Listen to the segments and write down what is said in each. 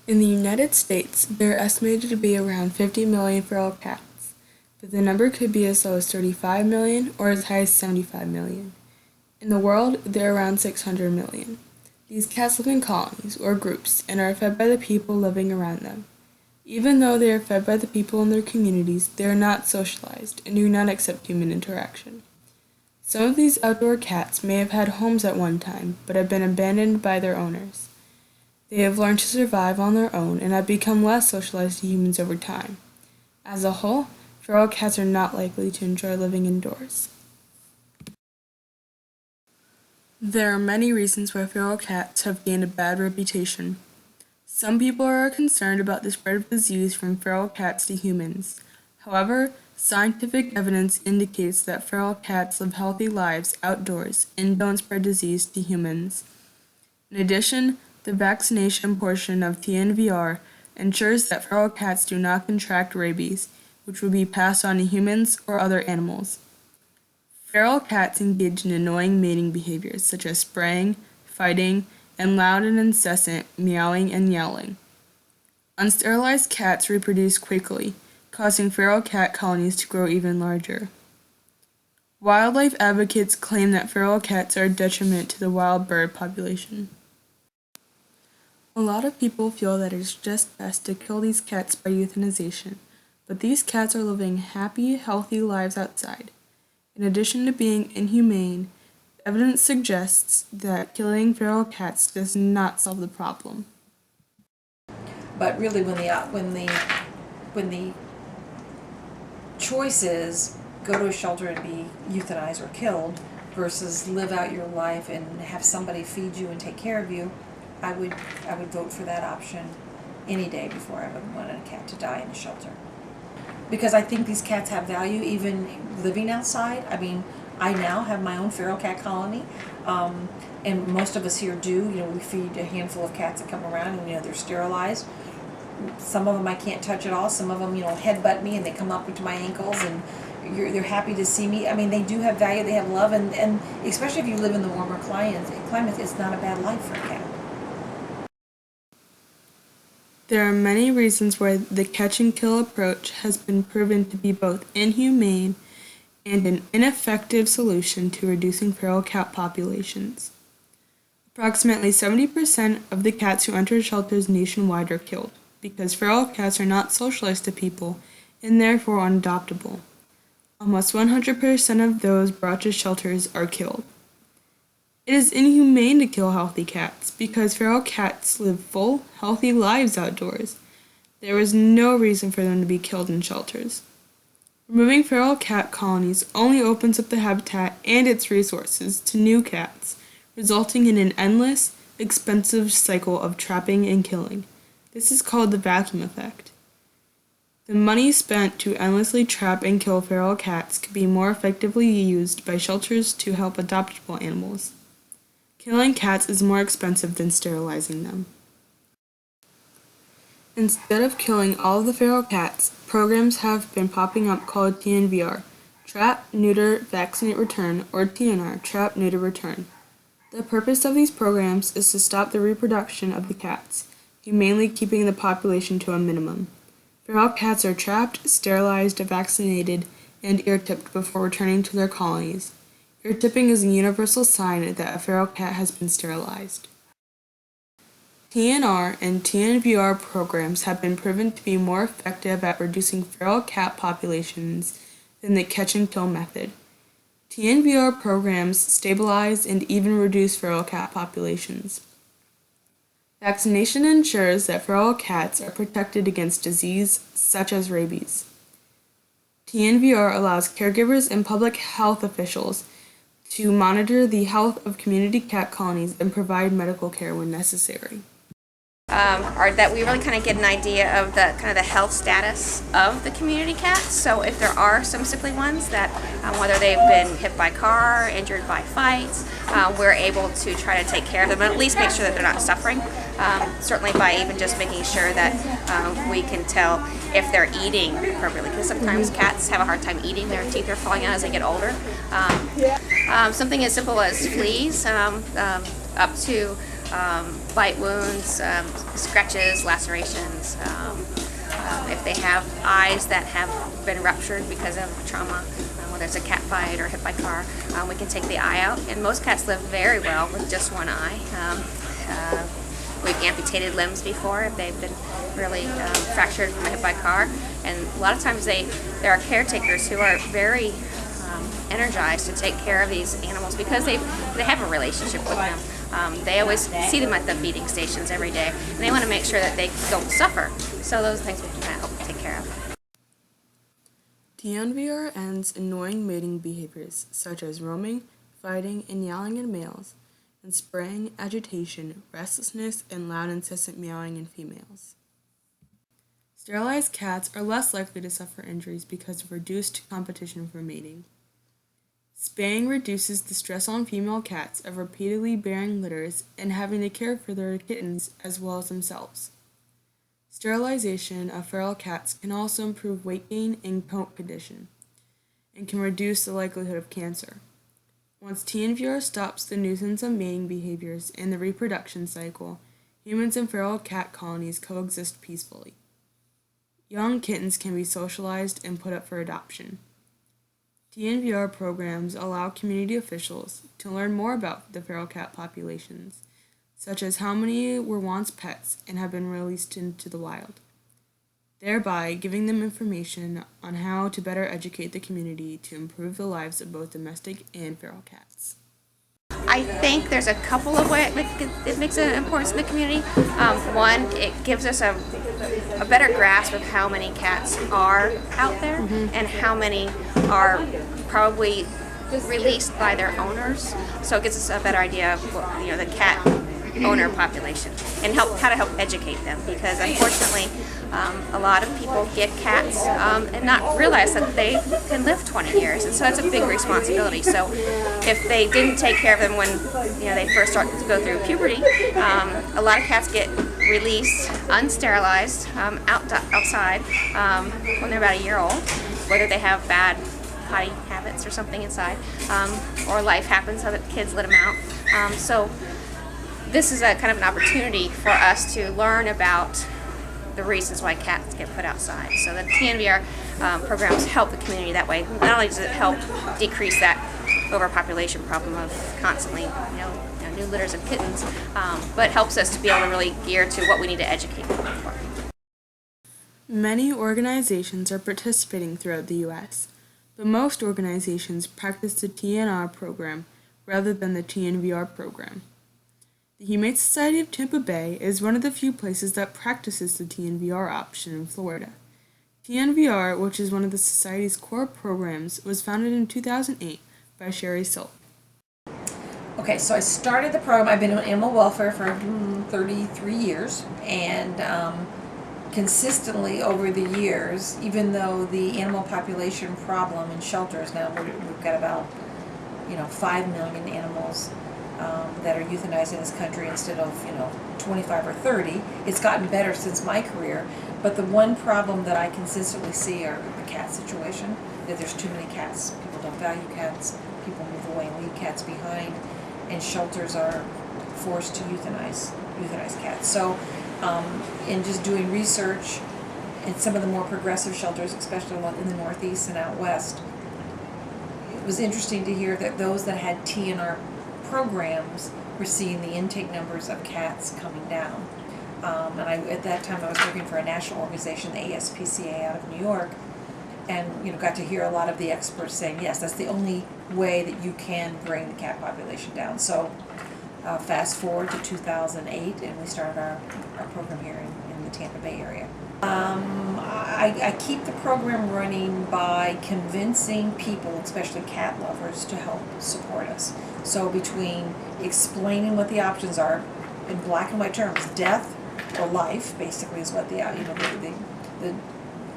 In the United States, there are estimated to be around 50 million feral cats, but the number could be as low as 35 million or as high as 75 million. In the world, there are around 600 million. These cats live in colonies or groups and are fed by the people living around them. Even though they are fed by the people in their communities, they are not socialized and do not accept human interaction. Some of these outdoor cats may have had homes at one time, but have been abandoned by their owners. They have learned to survive on their own and have become less socialized to humans over time. As a whole, feral cats are not likely to enjoy living indoors. There are many reasons why feral cats have gained a bad reputation. Some people are concerned about the spread of disease from feral cats to humans. However, scientific evidence indicates that feral cats live healthy lives outdoors and don't spread disease to humans. In addition, the vaccination portion of TNVR ensures that feral cats do not contract rabies, which would be passed on to humans or other animals. Feral cats engage in annoying mating behaviors such as spraying, fighting, and loud and incessant meowing and yowling. Unsterilized cats reproduce quickly, causing feral cat colonies to grow even larger. Wildlife advocates claim that feral cats are a detriment to the wild bird population. A lot of people feel that it's just best to kill these cats by euthanization, but these cats are living happy, healthy lives outside. In addition to being inhumane, evidence suggests that killing feral cats does not solve the problem. But really, when the choice is go to a shelter and be euthanized or killed versus live out your life and have somebody feed you and take care of you, I would vote for that option any day before I would want a cat to die in a shelter. Because I think these cats have value even living outside. I mean, I now have my own feral cat colony, and most of us here do. You know, we feed a handful of cats that come around, and they're sterilized. Some of them I can't touch at all. Some of them, headbutt me and they come up to my ankles, and they're happy to see me. I mean, they do have value. They have love, and especially if you live in the warmer climate, it's not a bad life for a cat. There are many reasons why the catch and kill approach has been proven to be both inhumane and an ineffective solution to reducing feral cat populations. Approximately 70% of the cats who enter shelters nationwide are killed because feral cats are not socialized to people and therefore unadoptable. Almost 100% of those brought to shelters are killed. It is inhumane to kill healthy cats because feral cats live full, healthy lives outdoors. There is no reason for them to be killed in shelters. Removing feral cat colonies only opens up the habitat and its resources to new cats, resulting in an endless, expensive cycle of trapping and killing. This is called the vacuum effect. The money spent to endlessly trap and kill feral cats could be more effectively used by shelters to help adoptable animals. Killing cats is more expensive than sterilizing them. Instead of killing all of the feral cats, programs have been popping up called TNVR, Trap, Neuter, Vaccinate, Return, or TNR, Trap, Neuter, Return. The purpose of these programs is to stop the reproduction of the cats, humanely keeping the population to a minimum. Feral cats are trapped, sterilized, vaccinated, and ear-tipped before returning to their colonies. Ear-tipping is a universal sign that a feral cat has been sterilized. TNR and TNVR programs have been proven to be more effective at reducing feral cat populations than the catch and kill method. TNVR programs stabilize and even reduce feral cat populations. Vaccination ensures that feral cats are protected against disease such as rabies. TNVR allows caregivers and public health officials to monitor the health of community cat colonies and provide medical care when necessary. Are that we really kind of get an idea of the kind of the health status of the community cats. So if there are some sickly ones that, whether they've been hit by a car, injured by fights, we're able to try to take care of them and at least make sure that they're not suffering. Certainly by even just making sure that we can tell if they're eating appropriately, because sometimes cats have a hard time eating. Their teeth are falling out as they get older. Something as simple as fleas, up to bite wounds, scratches, lacerations. If they have eyes that have been ruptured because of trauma, whether it's a cat fight or hit by car, we can take the eye out. And most cats live very well with just one eye. We've amputated limbs before if they've been really fractured from a hit by car. And a lot of times there are caretakers who are very energized to take care of these animals because they have a relationship with them. They always see them at the feeding stations every day, and they want to make sure that they don't suffer. So those things we can kind of help take care of. TNVR ends annoying mating behaviors such as roaming, fighting, and yelling in males, and spraying, agitation, restlessness, and loud incessant meowing in females. Sterilized cats are less likely to suffer injuries because of reduced competition for mating. Spaying reduces the stress on female cats of repeatedly bearing litters and having to care for their kittens as well as themselves. Sterilization of feral cats can also improve weight gain and coat condition, and can reduce the likelihood of cancer. Once TNVR stops the nuisance of mating behaviors in the reproduction cycle, humans and feral cat colonies coexist peacefully. Young kittens can be socialized and put up for adoption. TNVR programs allow community officials to learn more about the feral cat populations, such as how many were once pets and have been released into the wild, thereby giving them information on how to better educate the community to improve the lives of both domestic and feral cats. I think there's a couple of ways it makes an importance in the community. One, it gives us a better grasp of how many cats are out there and how many are probably released by their owners. So it gives us a better idea of the cat owner population and how to help educate them, because unfortunately a lot of people get cats and not realize that they can live 20 years, and so that's a big responsibility. So if they didn't take care of them when they first start to go through puberty, a lot of cats get released unsterilized outside when they're about a year old, whether they have bad potty habits or something inside, or life happens so that kids let them out. So this is a kind of an opportunity for us to learn about the reasons why cats get put outside. So the TNVR programs help the community that way. Not only does it help decrease that overpopulation problem of constantly, new litters of kittens, but helps us to be able to really gear to what we need to educate people for. Many organizations are participating throughout the U.S., but most organizations practice the TNR program rather than the TNVR program. The Humane Society of Tampa Bay is one of the few places that practices the TNVR option in Florida. TNVR, which is one of the Society's core programs, was founded in 2008 by Sherry Silk. Okay, so I started the program. I've been in animal welfare for 33 years, and consistently over the years, even though the animal population problem in shelters now, we've got about 5 million animals that are euthanized in this country instead of 25 or 30. It's gotten better since my career, but the one problem that I consistently see are the cat situation, that there's too many cats. People don't value cats, people move away and leave cats behind, and shelters are forced to euthanize cats. So in just doing research in some of the more progressive shelters, especially in the Northeast and out West, it was interesting to hear that those that had TNR programs were seeing the intake numbers of cats coming down. And at that time I was working for a national organization, the ASPCA out of New York, and got to hear a lot of the experts saying, yes, that's the only way that you can bring the cat population down. So fast forward to 2008, and we started our program here in the Tampa Bay area. I keep the program running by convincing people, especially cat lovers, to help support us. So between explaining what the options are in black and white terms, death or life, basically, is what the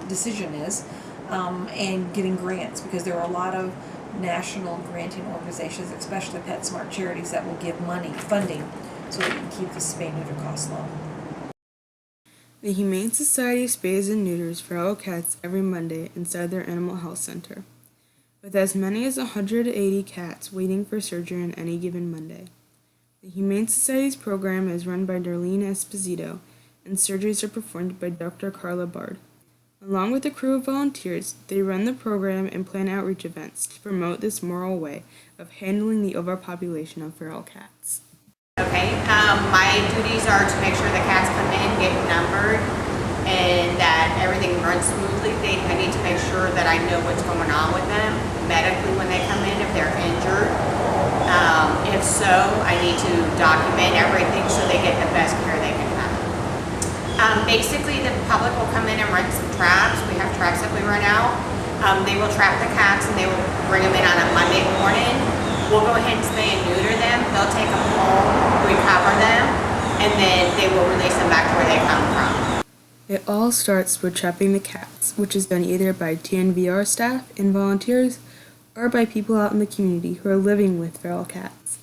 decision is, and getting grants, because there are a lot of national granting organizations, especially PetSmart charities, that will give funding, so that you can keep the spay-neuter costs low. The Humane Society spays and neuters feral cats every Monday inside their animal health center, with as many as 180 cats waiting for surgery on any given Monday. The Humane Society's program is run by Darlene Esposito, and surgeries are performed by Dr. Carla Bard. Along with a crew of volunteers, they run the program and plan outreach events to promote this moral way of handling the overpopulation of feral cats. Okay, my duties are to make sure the cats come in, get numbered, and that everything runs smoothly. I need to make sure that I know what's going on with them medically when they come in, if they're injured. If so, I need to document everything so they get the best care they can have. Basically, the public will come in and rent some traps. We have traps that we run out. They will trap the cats and they will bring them in on a Monday morning. We'll go ahead and spay and neuter them. They'll take them home, recover them, and then they will release them back to where they come from. It all starts with trapping the cats, which is done either by TNVR staff and volunteers or by people out in the community who are living with feral cats.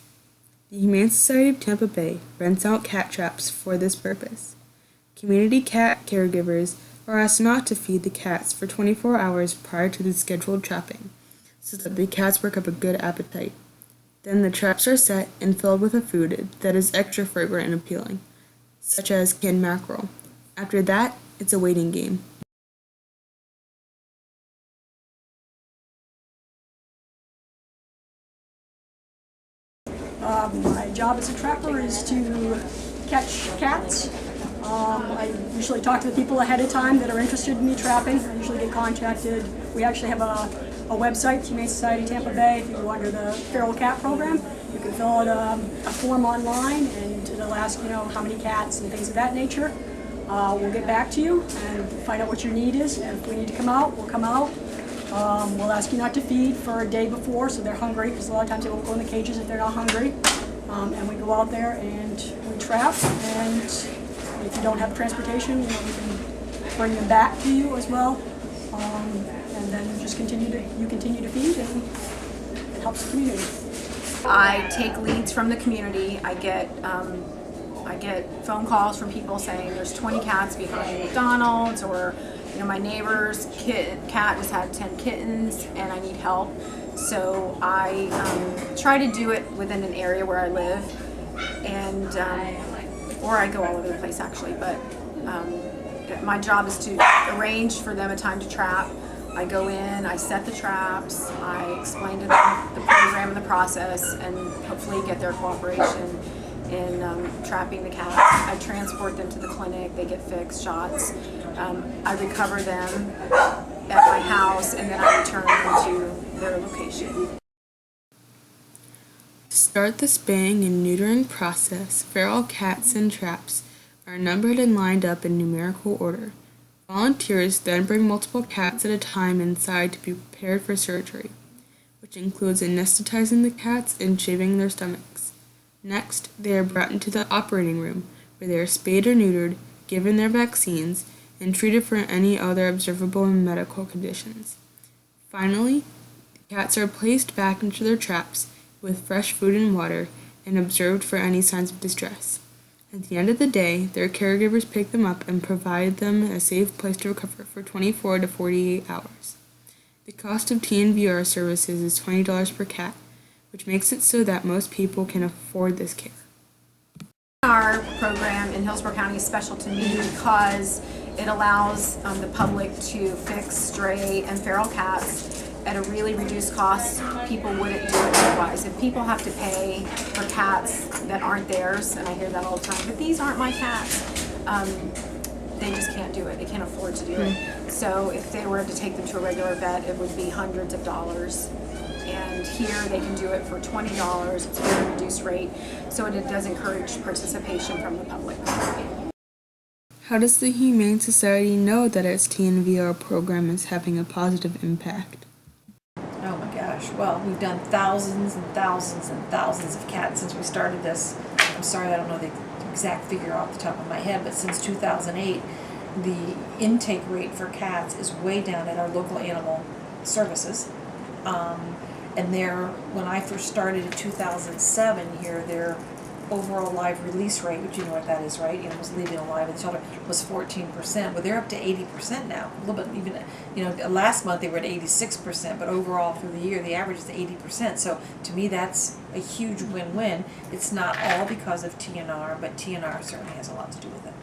The Humane Society of Tampa Bay rents out cat traps for this purpose. Community cat caregivers are asked not to feed the cats for 24 hours prior to the scheduled trapping, so that the cats work up a good appetite. Then the traps are set and filled with a food that is extra fragrant and appealing, such as canned mackerel. After that, it's a waiting game. My job as a trapper is to catch cats. I usually talk to the people ahead of time that are interested in me trapping. I usually get contacted. We actually have a website, Humane Society Tampa Bay. If you go under the Feral Cat Program, you can fill out a form online, and it'll ask how many cats and things of that nature. We'll get back to you and find out what your need is. And if we need to come out, we'll come out. We'll ask you not to feed for a day before so they're hungry, because a lot of times they won't go in the cages if they're not hungry. And we go out there and we trap, and if you don't have transportation, we can bring them back to you as well. And then you continue to feed, and it helps the community. I take leads from the community. I get phone calls from people saying there's 20 cats behind McDonald's, or my neighbor's cat just had 10 kittens and I need help. So I try to do it within an area where I live, and or I go all over the place actually, but my job is to arrange for them a time to trap. I go in, I set the traps, I explain to them the program and the process, and hopefully get their cooperation in trapping the cats. I transport them to the clinic, they get fixed, shots. I recover them at my house, and then I return them to their location. To start the spaying and neutering process, feral cats in traps are numbered and lined up in numerical order. Volunteers then bring multiple cats at a time inside to be prepared for surgery, which includes anesthetizing the cats and shaving their stomachs. Next, they are brought into the operating room, where they are spayed or neutered, given their vaccines, and treated for any other observable medical conditions. Finally, the cats are placed back into their traps with fresh food and water and observed for any signs of distress. At the end of the day, their caregivers pick them up and provide them a safe place to recover for 24 to 48 hours. The cost of TNVR services is $20 per cat, which makes it so that most people can afford this care. Our program in Hillsborough County is special to me because it allows the public to fix stray and feral cats at a really reduced cost. People wouldn't do it otherwise. If people have to pay for cats that aren't theirs, and I hear that all the time, but these aren't my cats, they just can't do it. They can't afford to do it. So if they were to take them to a regular vet, it would be hundreds of dollars. And here they can do it for $20. It's a very reduced rate, so it does encourage participation from the public. How does the Humane Society know that its TNVR program is having a positive impact? Oh my gosh, well, we've done thousands and thousands and thousands of cats since we started this. I'm sorry, I don't know the exact figure off the top of my head, but since 2008, the intake rate for cats is way down at our local animal services. And when I first started in 2007 here, overall live release rate, which you know what that is, right? You know, was leaving alive in the shelter was 14%, but they're up to 80% now. A little bit even, you know, last month they were at 86%, but overall through the year the average is 80%. So to me that's a huge win-win. It's not all because of TNR, but TNR certainly has a lot to do with it.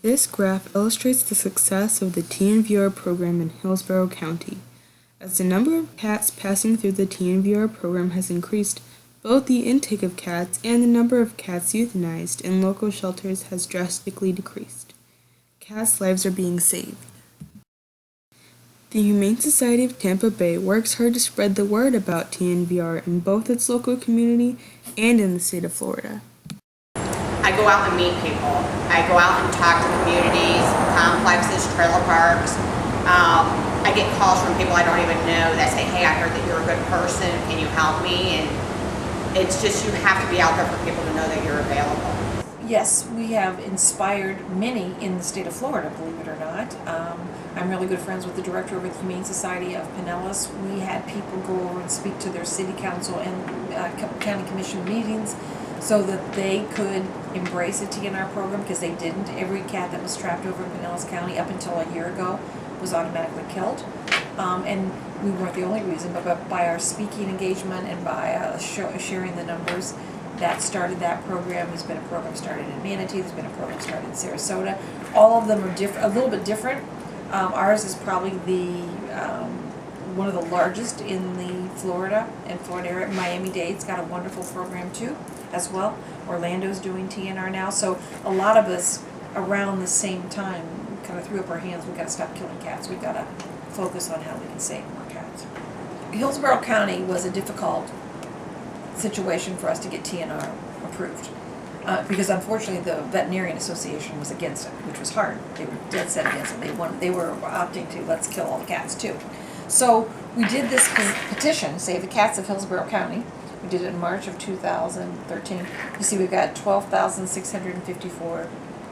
This graph illustrates the success of the TNVR program in Hillsborough County. As the number of cats passing through the TNVR program has increased, both the intake of cats and the number of cats euthanized in local shelters has drastically decreased. Cats' lives are being saved. The Humane Society of Tampa Bay works hard to spread the word about TNVR in both its local community and in the state of Florida. I go out and meet people. I go out and talk to communities, complexes, trailer parks. I get calls from people I don't even know that say, hey, I heard that you're a good person, can you help me? And it's just, you have to be out there for people to know that you're available. Yes, we have inspired many in the state of Florida, believe it or not. I'm really good friends with the director of the Humane Society of Pinellas. We had people go over and speak to their city council and county commission meetings so that they could embrace a TNR program, because they didn't. Every cat that was trapped over in Pinellas County up until a year ago was automatically killed. And we weren't the only reason, but by our speaking engagement and by sharing the numbers, that started that program. There's been a program started in Manatee. There's been a program started in Sarasota. All of them are different, a little bit different. Ours is probably one of the largest in the Florida area. Miami-Dade's got a wonderful program too, as well. Orlando's doing TNR now. So a lot of us around the same time kind of threw up our hands. We got to stop killing cats. We got to focus on how we can save more cats. Hillsborough County was a difficult situation for us to get TNR approved. Because unfortunately the Veterinarian Association was against it, which was hard. They were dead set against it. They were opting to let's kill all the cats too. So we did this petition, Save the Cats of Hillsborough County. We did it in March of 2013. You see we've got 12,654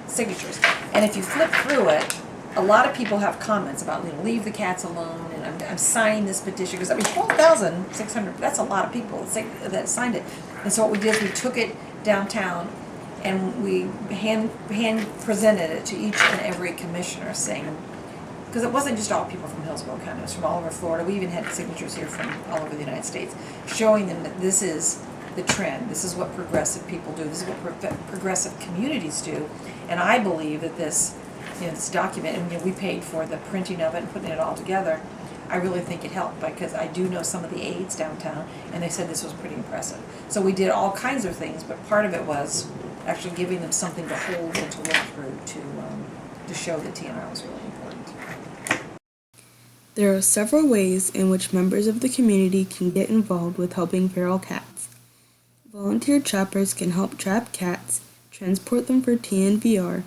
signatures. And if you flip through it, a lot of people have comments about, you know, leave the cats alone, and I'm signing this petition, because I mean 12,600, that's a lot of people that signed it. And so what we did is we took it downtown and we hand presented it to each and every commissioner, saying, because it wasn't just all people from Hillsborough County, it was from all over Florida. We even had signatures here from all over the United States, showing them that this is the trend, this is what progressive people do, this is what progressive communities do. And I believe that this, you know, this document, and you know, we paid for the printing of it and putting it all together. I really think it helped, because I do know some of the aides downtown, and they said this was pretty impressive. So we did all kinds of things, but part of it was actually giving them something to hold and to look through to show that TNR was really important. There are several ways in which members of the community can get involved with helping feral cats. Volunteer trappers can help trap cats, transport them for TNVR,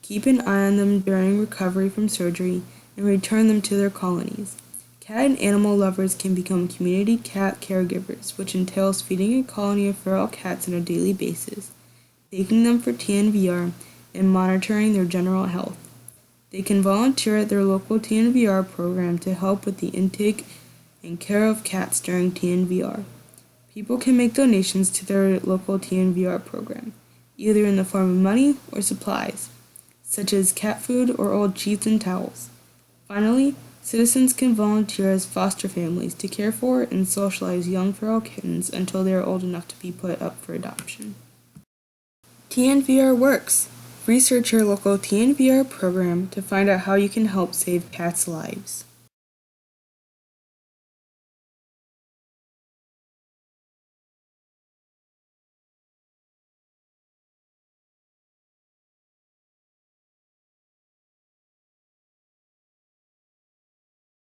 keep an eye on them during recovery from surgery, and return them to their colonies. Cat and animal lovers can become community cat caregivers, which entails feeding a colony of feral cats on a daily basis, taking them for TNVR, and monitoring their general health. They can volunteer at their local TNVR program to help with the intake and care of cats during TNVR. People can make donations to their local TNVR program, either in the form of money or supplies, such as cat food or old sheets and towels. Finally, citizens can volunteer as foster families to care for and socialize young feral kittens until they are old enough to be put up for adoption. TNVR works. Research your local TNVR program to find out how you can help save cats' lives.